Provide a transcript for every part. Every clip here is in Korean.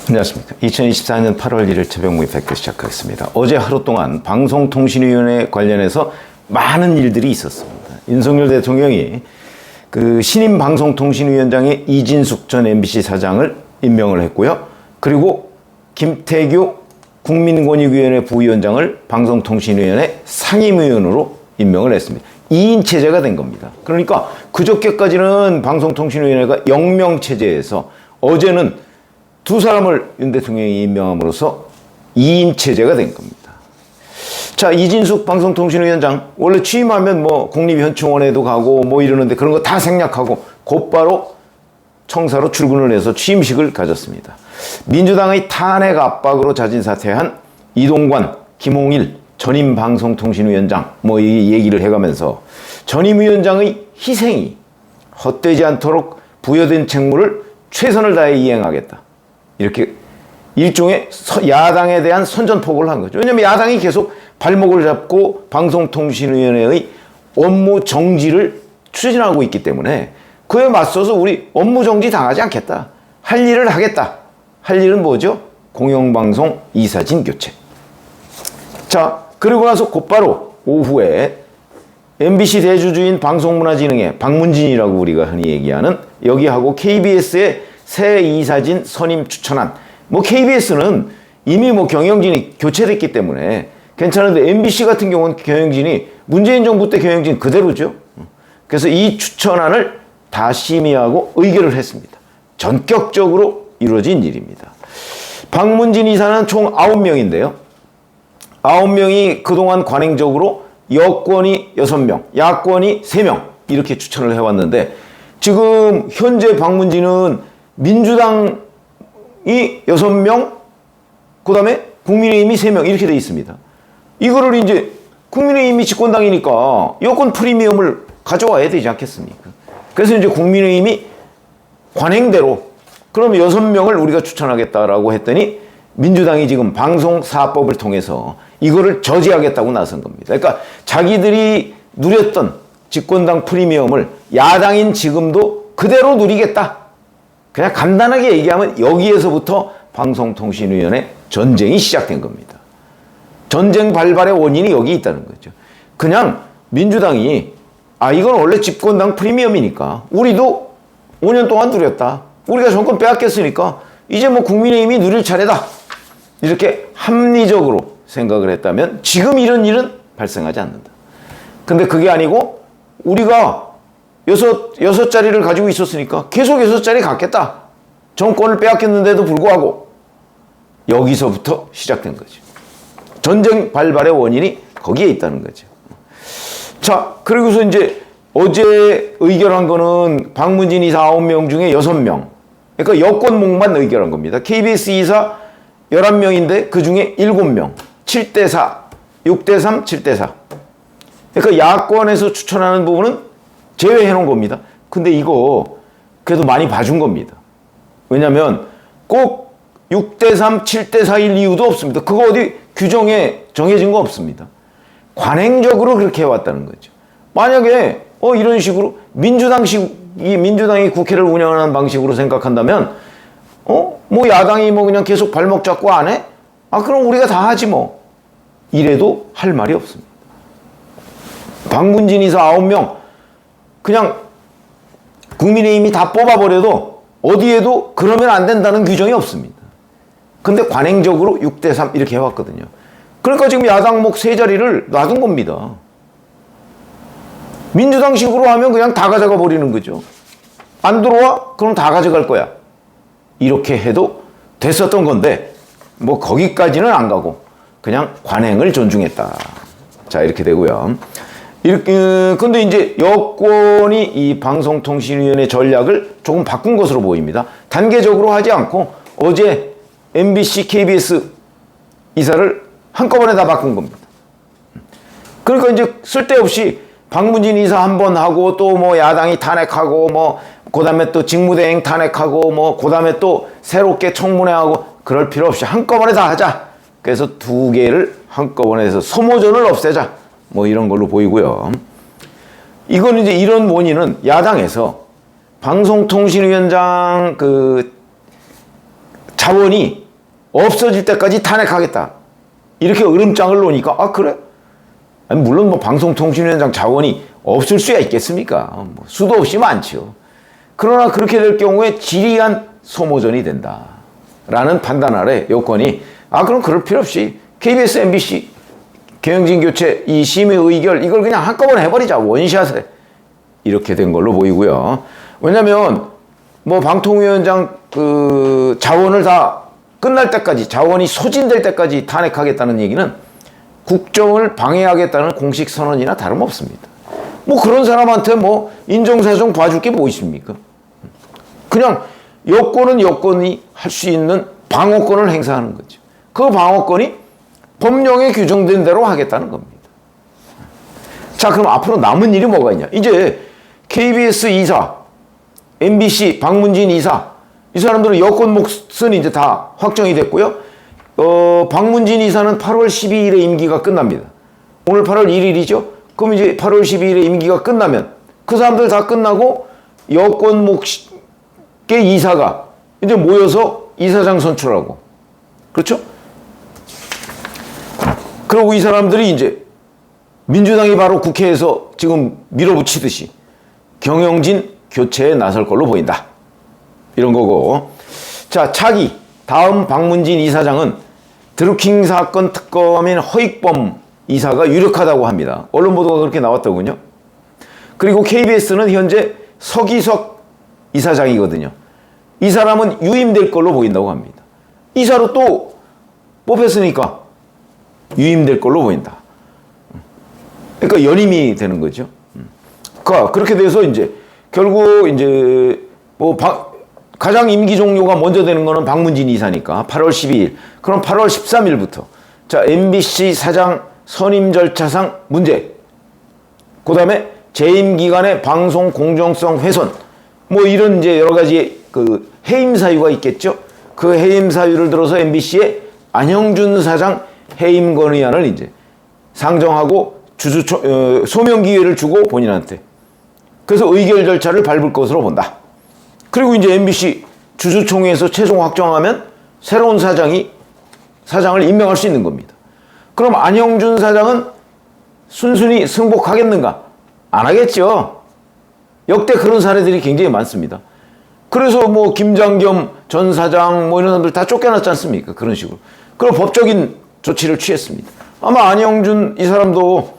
안녕하십니까. 2024년 8월 1일 최병무의 팩트 시작하겠습니다. 어제 하루 동안 방송통신위원회 관련해서 많은 일들이 있었습니다. 윤석열 대통령이 그 신임 방송통신위원장에 이진숙 전 MBC 사장을 임명을 했고요. 그리고 김태규 국민권익위원회 부위원장을 방송통신위원회 상임위원으로 임명을 했습니다. 2인 체제가 된 겁니다. 그러니까 그저께까지는 방송통신위원회가 0명 체제에서 어제는 두 사람을 윤 대통령이 임명함으로써 2인 체제가 된 겁니다. 자, 이진숙 방송통신위원장 원래 취임하면 뭐 국립현충원에도 가고 뭐 이러는데 그런 거 다 생략하고 곧바로 청사로 출근을 해서 취임식을 가졌습니다. 민주당의 탄핵 압박으로 자진 사퇴한 이동관, 김홍일 전임 방송통신위원장 뭐 이 얘기를 해가면서 전임 위원장의 희생이 헛되지 않도록 부여된 책무를 최선을 다해 이행하겠다. 이렇게 일종의 야당에 대한 선전포고를 한 거죠. 왜냐하면 야당이 계속 발목을 잡고 방송통신위원회의 업무 정지를 추진하고 있기 때문에 그에 맞서서 우리 업무 정지 당하지 않겠다. 할 일을 하겠다. 할 일은 뭐죠? 공영방송 이사진 교체. 자, 그리고 나서 곧바로 오후에 MBC 대주주인 방송문화진흥회 박문진이라고 우리가 흔히 얘기하는 여기하고 KBS의 새 이사진 선임 추천안. 뭐 KBS는 이미 뭐 경영진이 교체됐기 때문에 괜찮은데 MBC 같은 경우는 경영진이 문재인 정부 때 경영진 그대로죠. 그래서 이 추천안을 다 심의하고 의결을 했습니다. 전격적으로 이루어진 일입니다. 박문진 이사는 총 9명인데요. 9명이 그동안 관행적으로 여권이 6명, 야권이 3명 이렇게 추천을 해왔는데 지금 현재 박문진은 민주당이 6명, 그 다음에 국민의힘이 3명 이렇게 돼 있습니다. 이거를 이제 국민의힘이 집권당이니까 여권 프리미엄을 가져와야 되지 않겠습니까? 그래서 이제 국민의힘이 관행대로 그럼 6명을 우리가 추천하겠다라고 했더니 민주당이 지금 방송사법을 통해서 이거를 저지하겠다고 나선 겁니다. 그러니까 자기들이 누렸던 집권당 프리미엄을 야당인 지금도 그대로 누리겠다. 그냥 간단하게 얘기하면 여기에서부터 방송통신위원회 전쟁이 시작된 겁니다. 전쟁 발발의 원인이 여기 있다는 거죠. 그냥 민주당이 이건 원래 집권당 프리미엄이니까 우리도 5년 동안 누렸다. 우리가 정권 빼앗겼으니까 이제 뭐 국민의힘이 누릴 차례다. 이렇게 합리적으로 생각을 했다면 지금 이런 일은 발생하지 않는다. 근데 그게 아니고 우리가 여섯 자리를 가지고 있었으니까 계속 6자리 갖겠다. 정권을 빼앗겼는데도 불구하고 여기서부터 시작된 거죠. 전쟁 발발의 원인이 거기에 있다는 거죠. 자, 그리고서 이제 어제 의결한 거는 박문진 이사 9명 중에 6명. 그러니까 여권목만 의결한 겁니다. KBS 이사 11명인데 그 중에 7명. 7대4, 6대3, 7대4. 그러니까 야권에서 추천하는 부분은 제외해 놓은 겁니다. 근데 이거 그래도 많이 봐준 겁니다. 왜냐면 꼭 6대3, 7대4일 이유도 없습니다. 그거 어디 규정에 정해진 거 없습니다. 관행적으로 그렇게 해왔다는 거죠. 만약에 이런 식으로 민주당이 국회를 운영하는 방식으로 생각한다면 뭐 야당이 뭐 그냥 계속 발목 잡고 안 해? 그럼 우리가 다 하지 뭐. 이래도 할 말이 없습니다. 박문진 이사 9명 그냥 국민의힘이 다 뽑아버려도 어디에도 그러면 안 된다는 규정이 없습니다. 근데 관행적으로 6대3 이렇게 해왔거든요. 그러니까 지금 야당목 3자리를 놔둔 겁니다. 민주당식으로 하면 그냥 다 가져가 버리는 거죠. 안 들어와? 그럼 다 가져갈 거야. 이렇게 해도 됐었던 건데 뭐 거기까지는 안 가고 그냥 관행을 존중했다. 자, 이렇게 되고요. 근데 이제 여권이 이 방송통신위원회 전략을 조금 바꾼 것으로 보입니다. 단계적으로 하지 않고 어제 MBC, KBS 이사를 한꺼번에 다 바꾼 겁니다. 그러니까 이제 쓸데없이 박문진 이사 한 번 하고 또 뭐 야당이 탄핵하고 뭐 그다음에 또 직무대행 탄핵하고 뭐 그다음에 또 새롭게 청문회하고 그럴 필요 없이 한꺼번에 다 하자. 그래서 두 개를 한꺼번에 해서 소모전을 없애자. 뭐 이런 걸로 보이고요. 이건 이제 이런 원인은 야당에서 방송통신위원장 그 자원이 없어질 때까지 탄핵하겠다. 이렇게 으름장을 놓으니까, 아, 그래? 아니, 물론 뭐 방송통신위원장 자원이 없을 수야 있겠습니까? 뭐 수도 없이 많죠. 그러나 그렇게 될 경우에 지리한 소모전이 된다. 라는 판단 아래 여권이, 아, 그럼 그럴 필요 없이 KBS, MBC 경영진 교체 이 심의 의결 이걸 그냥 한꺼번에 해버리자. 원샷에. 이렇게 된 걸로 보이고요. 왜냐면 뭐 방통위원장 그 자원을 다 끝날 때까지, 자원이 소진될 때까지 탄핵하겠다는 얘기는 국정을 방해하겠다는 공식 선언이나 다름없습니다. 뭐 그런 사람한테 뭐 인정사정 봐줄 게 뭐 있습니까? 그냥 여권은 여권이 할 수 있는 방어권을 행사하는 거죠. 그 방어권이 법령에 규정된 대로 하겠다는 겁니다. 자, 그럼 앞으로 남은 일이 뭐가 있냐? 이제 KBS 이사, MBC 박문진 이사, 이 사람들은 여권 몫은 이제 다 확정이 됐고요. 박문진 이사는 8월 12일에 임기가 끝납니다. 오늘 8월 1일이죠? 그럼 이제 8월 12일에 임기가 끝나면 그 사람들 다 끝나고 여권 몫의 이사가 이제 모여서 이사장 선출하고, 그렇죠? 그리고 이 사람들이 이제 민주당이 바로 국회에서 지금 밀어붙이듯이 경영진 교체에 나설 걸로 보인다. 이런 거고. 자, 차기 다음 박문진 이사장은 드루킹 사건 특검인 허익범 이사가 유력하다고 합니다. 언론 보도가 그렇게 나왔더군요. 그리고 KBS는 현재 서기석 이사장이거든요. 이 사람은 유임될 걸로 보인다고 합니다. 이사로 또 뽑혔으니까 유임될 걸로 보인다. 그러니까 연임이 되는 거죠. 그러니까 그렇게 돼서 이제 결국 이제 뭐 가장 임기 종료가 먼저 되는 거는 박문진 이사니까 8월 12일. 그럼 8월 13일부터 자, MBC 사장 선임 절차상 문제. 그다음에 재임 기간의 방송 공정성 훼손. 뭐 이런 이제 여러 가지 그 해임 사유가 있겠죠. 그 해임 사유를 들어서 MBC에 안형준 사장 해임 건의안을 이제 상정하고 소명 기회를 주고 본인한테. 그래서 의결 절차를 밟을 것으로 본다. 그리고 이제 MBC 주주총회에서 최종 확정하면 새로운 사장을 임명할 수 있는 겁니다. 그럼 안형준 사장은 순순히 승복하겠는가? 안 하겠죠. 역대 그런 사례들이 굉장히 많습니다. 그래서 뭐 김장겸 전 사장 뭐 이런 사람들 다 쫓겨났지 않습니까? 그런 식으로. 그럼 법적인 조치를 취했습니다. 아마 안형준 이 사람도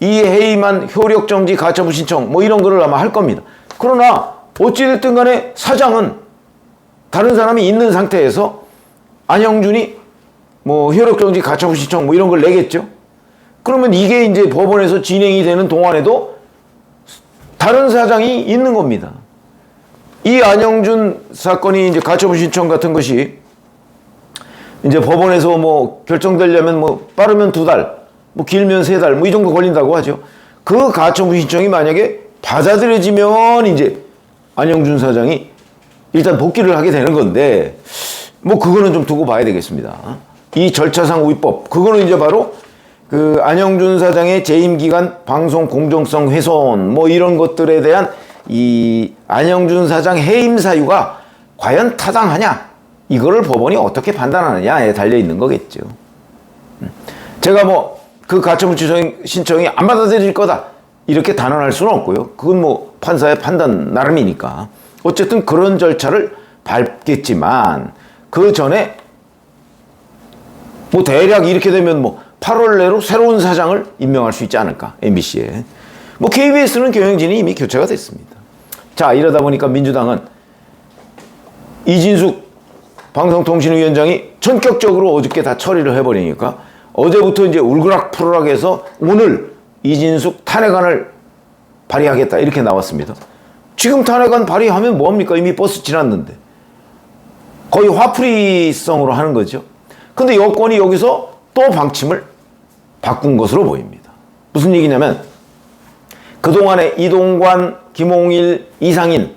이 해임안 효력정지 가처분 신청 뭐 이런 거를 아마 할 겁니다. 그러나 어찌됐든 간에 사장은 다른 사람이 있는 상태에서 안형준이 뭐 효력정지 가처분 신청 뭐 이런 걸 내겠죠. 그러면 이게 이제 법원에서 진행이 되는 동안에도 다른 사장이 있는 겁니다. 이 안형준 사건이 이제 가처분 신청 같은 것이 이제 법원에서 뭐 결정되려면 뭐 빠르면 2달, 뭐 길면 3달, 뭐 이 정도 걸린다고 하죠. 그 가처분 신청이 만약에 받아들여지면 이제 안형준 사장이 일단 복귀를 하게 되는 건데, 뭐 그거는 좀 두고 봐야 되겠습니다. 이 절차상 위법, 그거는 이제 바로 그 안형준 사장의 재임 기간 방송 공정성 훼손 뭐 이런 것들에 대한 이 안형준 사장 해임 사유가 과연 타당하냐, 이거를 법원이 어떻게 판단하느냐에 달려 있는 거겠죠. 제가 뭐 그 가처분 신청이 안 받아들일 거다 이렇게 단언할 수는 없고요. 그건 뭐 판사의 판단 나름이니까 어쨌든 그런 절차를 밟겠지만, 그 전에 뭐 대략 이렇게 되면 뭐 8월 내로 새로운 사장을 임명할 수 있지 않을까, MBC에. 뭐 KBS는 경영진이 이미 교체가 됐습니다. 자, 이러다 보니까 민주당은 이진숙 방송통신위원장이 전격적으로 어저께 다 처리를 해버리니까 어제부터 이제 울그락푸르락 해서 오늘 이진숙 탄핵안을 발의하겠다 이렇게 나왔습니다. 지금 탄핵안 발의하면 뭐합니까? 이미 버스 지났는데. 거의 화풀이성으로 하는 거죠. 근데 여권이 여기서 또 방침을 바꾼 것으로 보입니다. 무슨 얘기냐면 그동안에 이동관, 김홍일, 이상인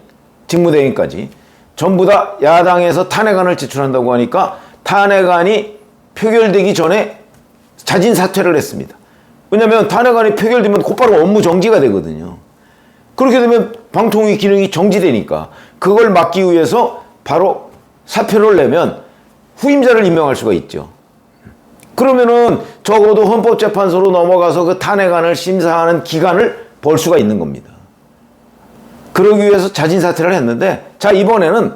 직무대행까지 전부 다 야당에서 탄핵안을 제출한다고 하니까 탄핵안이 표결되기 전에 자진 사퇴를 했습니다. 왜냐하면 탄핵안이 표결되면 곧바로 업무 정지가 되거든요. 그렇게 되면 방통위 기능이 정지되니까 그걸 막기 위해서 바로 사표를 내면 후임자를 임명할 수가 있죠. 그러면은 적어도 헌법재판소로 넘어가서 그 탄핵안을 심사하는 기간을 벌 수가 있는 겁니다. 그러기 위해서 자진 사퇴를 했는데, 자, 이번에는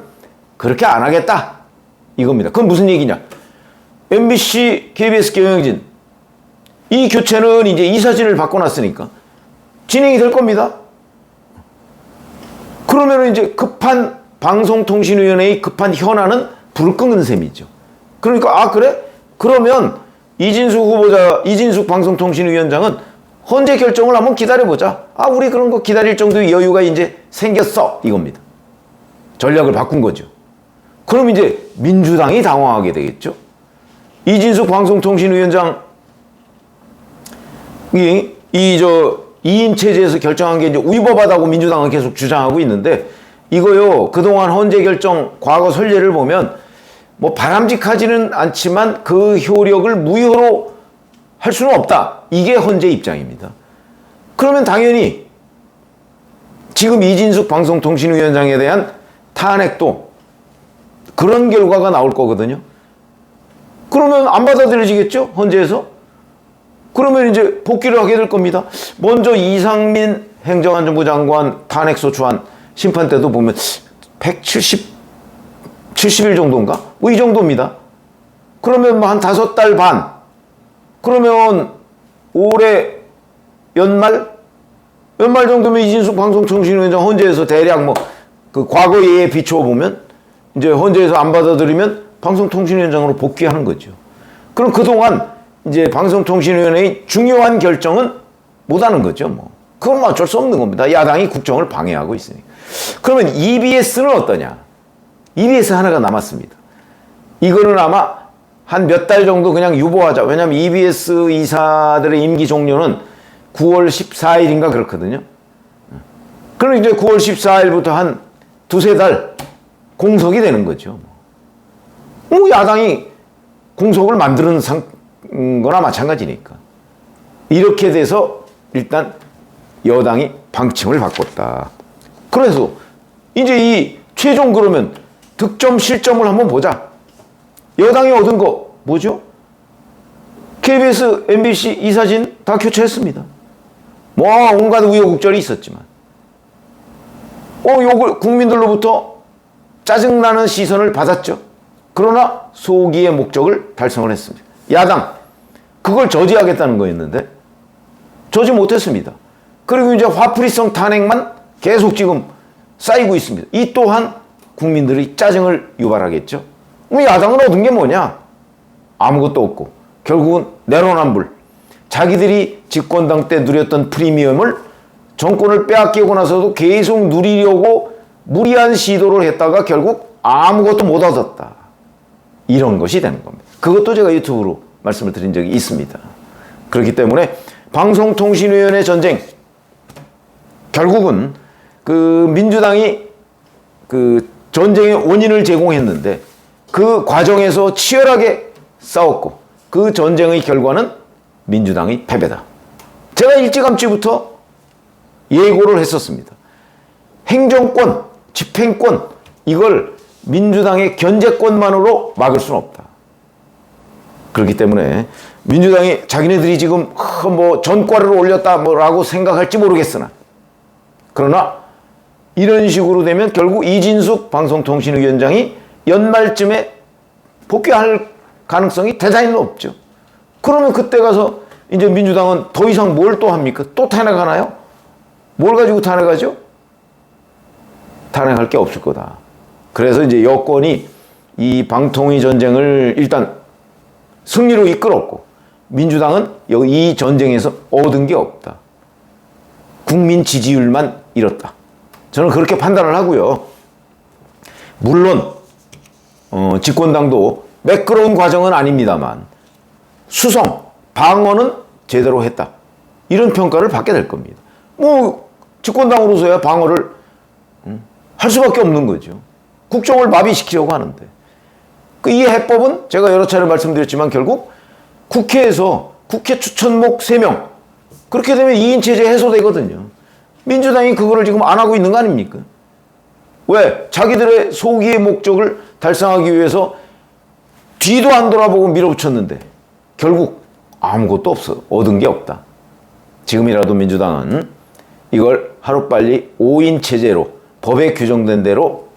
그렇게 안 하겠다 이겁니다. 그건 무슨 얘기냐? MBC, KBS 경영진 이 교체는 이제 이사진을 바꿔놨으니까 진행이 될 겁니다. 그러면 이제 급한 방송통신위원회의 급한 현안은 불을 끄는 셈이죠. 그러니까 그래? 그러면 이진숙 방송통신위원장은 헌재 결정을 한번 기다려보자. 우리 그런 거 기다릴 정도의 여유가 이제 생겼어 이겁니다. 전략을 바꾼 거죠. 그럼 이제 민주당이 당황하게 되겠죠. 이진숙 방송통신위원장 2인 체제에서 결정한 게 이제 위법하다고 민주당은 계속 주장하고 있는데, 이거요, 그동안 헌재 결정 과거 선례를 보면 뭐 바람직하지는 않지만 그 효력을 무효로 할 수는 없다. 이게 헌재 입장입니다. 그러면 당연히 지금 이진숙 방송통신위원장에 대한 탄핵도 그런 결과가 나올 거거든요. 그러면 안 받아들여지겠죠? 헌재에서? 그러면 이제 복귀를 하게 될 겁니다. 먼저 이상민 행정안전부 장관 탄핵소추안 심판 때도 보면 70일 정도인가? 뭐 이 정도입니다. 그러면 뭐 한 5달 반. 그러면 올해 연말 정도면 이진숙 방송통신위원장 헌재에서 대략 뭐 그 과거 예에 비추어 보면 이제 헌재에서 안 받아들이면 방송통신위원장으로 복귀하는 거죠. 그럼 그동안 이제 방송통신위원회의 중요한 결정은 못하는 거죠. 뭐 그건 뭐 어쩔 수 없는 겁니다. 야당이 국정을 방해하고 있으니까. 그러면 EBS는 어떠냐? EBS 하나가 남았습니다. 이거는 아마 한 몇 달 정도 그냥 유보하자. 왜냐하면 EBS 이사들의 임기 종료는 9월 14일인가 그렇거든요. 그럼 이제 9월 14일부터 한 두세 달 공석이 되는 거죠. 뭐 야당이 공석을 만드는 거나 마찬가지니까. 이렇게 돼서 일단 여당이 방침을 바꿨다. 그래서 이제 이 최종 그러면 득점 실점을 한번 보자. 여당이 얻은 거 뭐죠? KBS, MBC, 이사진 다 교체했습니다. 뭐 온갖 우여곡절이 있었지만 요걸 국민들로부터 짜증나는 시선을 받았죠. 그러나 소기의 목적을 달성을 했습니다. 야당 그걸 저지하겠다는 거였는데 저지 못했습니다. 그리고 이제 화풀이성 탄핵만 계속 지금 쌓이고 있습니다. 이 또한 국민들의 짜증을 유발하겠죠. 야당은 얻은 게 뭐냐? 아무것도 없고 결국은 내로남불. 자기들이 집권당 때 누렸던 프리미엄을 정권을 빼앗기고 나서도 계속 누리려고 무리한 시도를 했다가 결국 아무것도 못 얻었다. 이런 것이 되는 겁니다. 그것도 제가 유튜브로 말씀을 드린 적이 있습니다. 그렇기 때문에 방송통신위원회 전쟁, 결국은 그 민주당이 그 전쟁의 원인을 제공했는데 그 과정에서 치열하게 싸웠고 그 전쟁의 결과는 민주당의 패배다. 제가 일찌감치부터 예고를 했었습니다. 행정권, 집행권, 이걸 민주당의 견제권만으로 막을 수는 없다. 그렇기 때문에 민주당이 자기네들이 지금 뭐 전과를 올렸다 뭐라고 생각할지 모르겠으나, 그러나 이런 식으로 되면 결국 이진숙 방송통신위원장이 연말쯤에 복귀할 가능성이 대단히 높죠. 그러면 그때 가서 이제 민주당은 더 이상 뭘 또 합니까? 또 탄핵하나요? 뭘 가지고 탄핵하죠? 탄핵할 게 없을 거다. 그래서 이제 여권이 이 방통위 전쟁을 일단 승리로 이끌었고 민주당은 이 전쟁에서 얻은 게 없다. 국민 지지율만 잃었다. 저는 그렇게 판단을 하고요. 물론 집권당도 매끄러운 과정은 아닙니다만 수성, 방어는 제대로 했다. 이런 평가를 받게 될 겁니다. 뭐 집권당으로서야 방어를 할 수밖에 없는 거죠. 국정을 마비시키려고 하는데. 이 해법은 제가 여러 차례 말씀드렸지만 결국 국회에서 국회 추천목 3명, 그렇게 되면 2인 체제 해소되거든요. 민주당이 그거를 지금 안 하고 있는 거 아닙니까? 왜? 자기들의 소기의 목적을 달성하기 위해서 뒤도 안 돌아보고 밀어붙였는데 결국 아무것도 없어. 얻은 게 없다. 지금이라도 민주당은 이걸 하루빨리 5인 체제로 법에 규정된 대로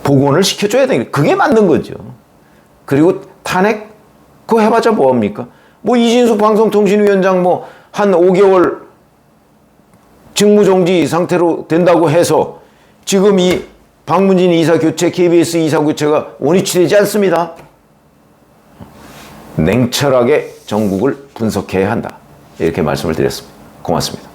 복원을 시켜줘야 되는 그게 맞는 거죠. 그리고 탄핵 그거 해봤자 뭐합니까? 뭐 이진숙 방송통신위원장 뭐 한 5개월 직무정지 상태로 된다고 해서 지금 이 박문진 이사 교체, KBS 이사 교체가 원위치되지 않습니다. 냉철하게 정국을 분석해야 한다. 이렇게 말씀을 드렸습니다. 고맙습니다.